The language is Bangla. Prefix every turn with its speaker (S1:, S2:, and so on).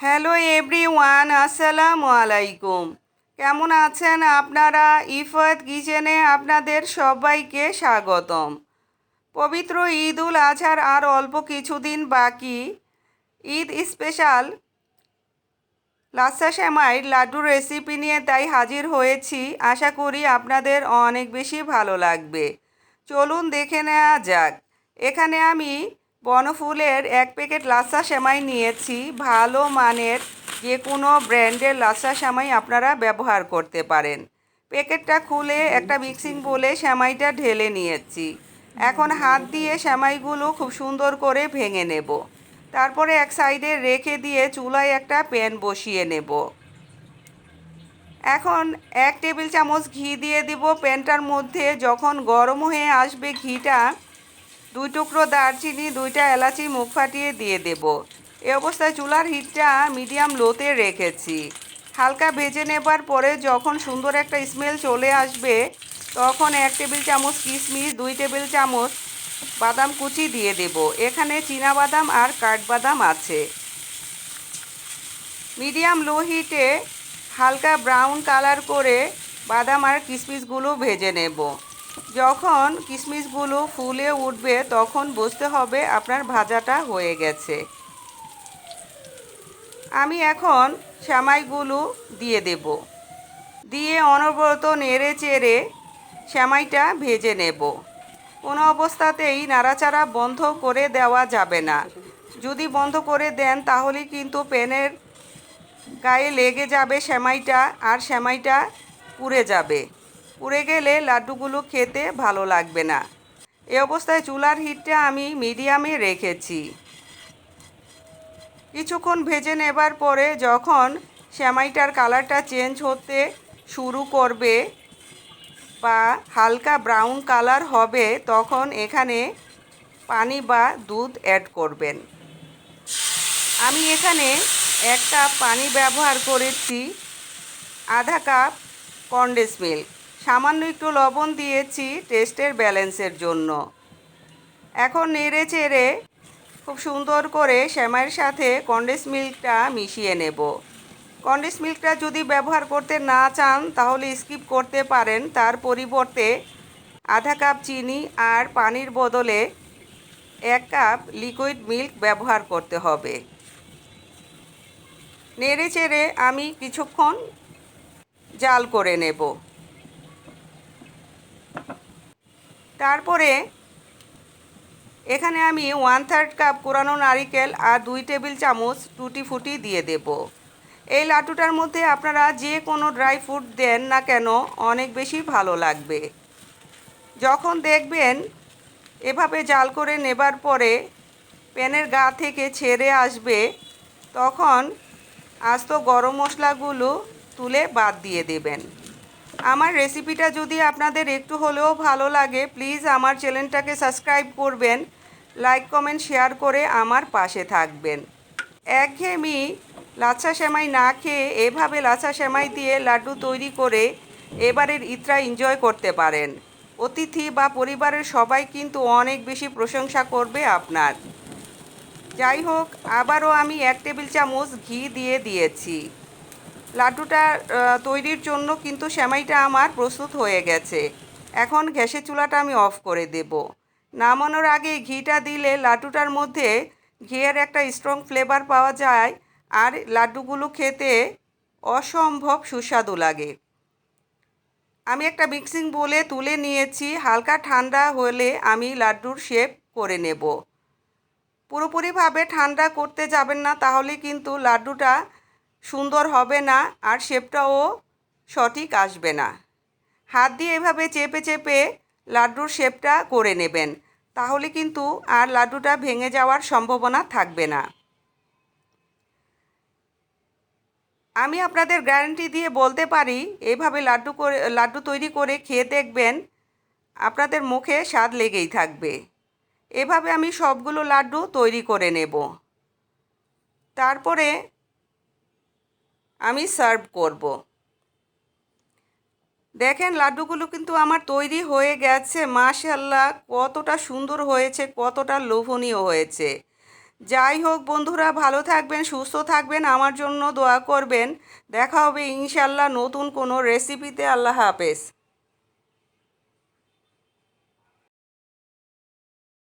S1: হ্যালো এভরিওয়ান, আসসালামু আলাইকুম। কেমন আছেন আপনারা? ইফাত কিচেনে আপনাদের সবাইকে স্বাগতম। পবিত্র ঈদ উল আজহার আর অল্প কিছুদিন বাকি। ঈদ স্পেশাল লাচ্ছা সেমাইয়ের লাড্ডুর রেসিপি নিয়ে তাই হাজির হয়েছি। আশা করি আপনাদের অনেক বেশি ভালো লাগবে। চলুন দেখে নেওয়া যাক। এখানে আমি বনফুলের 1 প্যাকেট লাচ্ছা সেমাই নিয়েছি। ভালো মানের যে কোনো ব্র্যান্ডের লাচ্ছা সেমাই আপনারা ব্যবহার করতে পারেন। প্যাকেটটা খুলে একটা মিক্সিং বোলে সেমাইটা ঢেলে নিয়েছি। এখন হাত দিয়ে সেমাইগুলো খুব সুন্দর করে ভেঙে নেব। তারপরে এক সাইডে রেখে দিয়ে চুলায় একটা প্যান বসিয়ে নেব। এখন 1 টেবিল চামচ ঘি দিয়ে দিব প্যানটার মধ্যে। যখন গরম হয়ে আসবে ঘিটা, 2 টুকরো দারচিনি, 2টা এলাচি মুখ ফাটিয়ে দিয়ে দেব। এই অবস্থায় চুলার হিটটা মিডিয়াম লোতে রেখেছি। হালকা ভেজে নেবার পরে যখন সুন্দর একটা স্মেল চলে আসবে, তখন 1 টেবিল চামচ কিশমিশ, 2 টেবিল চামচ বাদাম কুচি দিয়ে দেব। এখানে চীনা বাদাম আর কাঠবাদাম আছে। মিডিয়াম লো হিটে হালকা ব্রাউন কালার করে বাদাম আর কিশমিশগুলো ভেজে নেব। যখন কিশমিশগুলো ফুলে উঠবে তখন বুঝতে হবে আপনার ভাজাটা হয়ে গেছে। আমি এখন সেমাইগুলো দিয়ে দেব। দিয়ে অনবরত নেড়ে চেড়ে সেমাইটা ভেজে নেব। কোনো অবস্থাতেই নাড়াচাড়া বন্ধ করে দেওয়া যাবে না। যদি বন্ধ করে দেন তাহলে কিন্তু প্যানের গায়ে লেগে যাবে সেমাইটা, আর সেমাইটা পুড়ে যাবে। পুড়ে গেলে লাড্ডুগুলো খেতে ভালো লাগবে না। এই অবস্থায় চুলার হিটটা আমি মিডিয়ামে রেখেছি। কিছুক্ষণ ভেজে নেবার পরে যখন সেমাইটার কালারটা চেঞ্জ হতে শুরু করবে বা হালকা ব্রাউন কালার হবে, তখন এখানে পানি বা দুধ অ্যাড করবেন। আমি এখানে 1 কাপ পানি ব্যবহার করেছি, আধা কাপ কনডেন্স মিল্ক, সামান্য একটু লবণ দিয়েছি টেস্টের ব্যালেন্সের জন্য। এখন নেড়ে চেড়ে খুব সুন্দর করে সেমাইয়ের সাথে কনডেন্স মিল্কটা মিশিয়ে নেব। কনডেন্স মিল্কটা যদি ব্যবহার করতে না চান তাহলে স্কিপ করতে পারেন। তার পরিবর্তে আধা কাপ চিনি আর পানির বদলে 1 কাপ লিকুইড মিল্ক ব্যবহার করতে হবে। নেড়ে চেড়ে আমি কিছুক্ষণ জাল করে নেব। তারপরে এখানে আমি 1/3 কাপ কোরানো নারিকেল আর 2 টেবিল চামচ টুটি ফুটি দিয়ে দেব। এই লাড্ডুটার মধ্যে আপনারা যে কোনো ড্রাই ফ্রুট দেন না কেন অনেক বেশি ভালো লাগবে। যখন দেখবেন এভাবে জাল করে নেবার পরে প্যানের গা থেকে ছেড়ে আসবে, তখন আস্ত গরম মশলাগুলো তুলে বাদ দিয়ে দেবেন। আমার রেসিপিটা যদি আপনাদের একটু হলেও ভালো লাগে, প্লিজ আমার চ্যানেলটাকে সাবস্ক্রাইব করবেন, লাইক কমেন্ট শেয়ার করে আমার পাশে থাকবেন। একঘেয়েমি লাচ্ছা সেমাই না খেয়ে এভাবে লাচ্ছা সেমাই দিয়ে লাড্ডু তৈরি করে এবারের ঈদটা এনজয় করতে পারেন। অতিথি বা পরিবারের সবাই কিন্তু অনেক বেশি প্রশংসা করবে আপনার। যাই হোক, আবারও আমি 1 টেবিল চামচ ঘি দিয়ে দিয়েছি। লাড্ডুটা তৈরির জন্য কিন্তু সেমাইটা আমার প্রস্তুত হয়ে গেছে। এখন গ্যাসের চুলাটা আমি অফ করে দেব। নামানোর আগে ঘিটা দিলে লাড্ডুটার মধ্যে ঘিয়ের একটা স্ট্রং ফ্লেভার পাওয়া যায়, আর লাড্ডুগুলো খেতে অসম্ভব সুস্বাদু লাগে। আমি একটা মিক্সিং বোলে তুলে নিয়েছি। হালকা ঠান্ডা হলে আমি লাড্ডুর শেপ করে নেব। পুরোপুরিভাবে ঠান্ডা করতে যাবেন না, তাহলে কিন্তু লাড্ডুটা সুন্দর হবে না আর শেপটাও সঠিক আসবে না। হাত দিয়ে এভাবে চেপে চেপে লাড্ডুর শেপটা করে নেবেন, তাহলে কিন্তু আর লাড্ডুটা ভেঙে যাওয়ার সম্ভাবনা থাকবে না। আমি আপনাদের গ্যারান্টি দিয়ে বলতে পারি, এভাবে লাড্ডু তৈরি করে খেয়ে দেখবেন, আপনাদের মুখে স্বাদ লেগেই থাকবে। এভাবে আমি সবগুলো লাড্ডু তৈরি করে নেব। তারপরে আমি সার্ভ করব। দেখেন লাড্ডুগুলো কিন্তু আমার তৈরি হয়ে গেছে। মাশাআল্লাহ, কতটা সুন্দর হয়েছে, কতটা লোভনীয় হয়েছে। যাই হোক বন্ধুরা, ভালো থাকবেন, সুস্থ থাকবেন, আমার জন্য দোয়া করবেন। দেখা হবে ইনশাল্লাহ নতুন কোনো রেসিপিতে। আল্লাহ হাফেজ।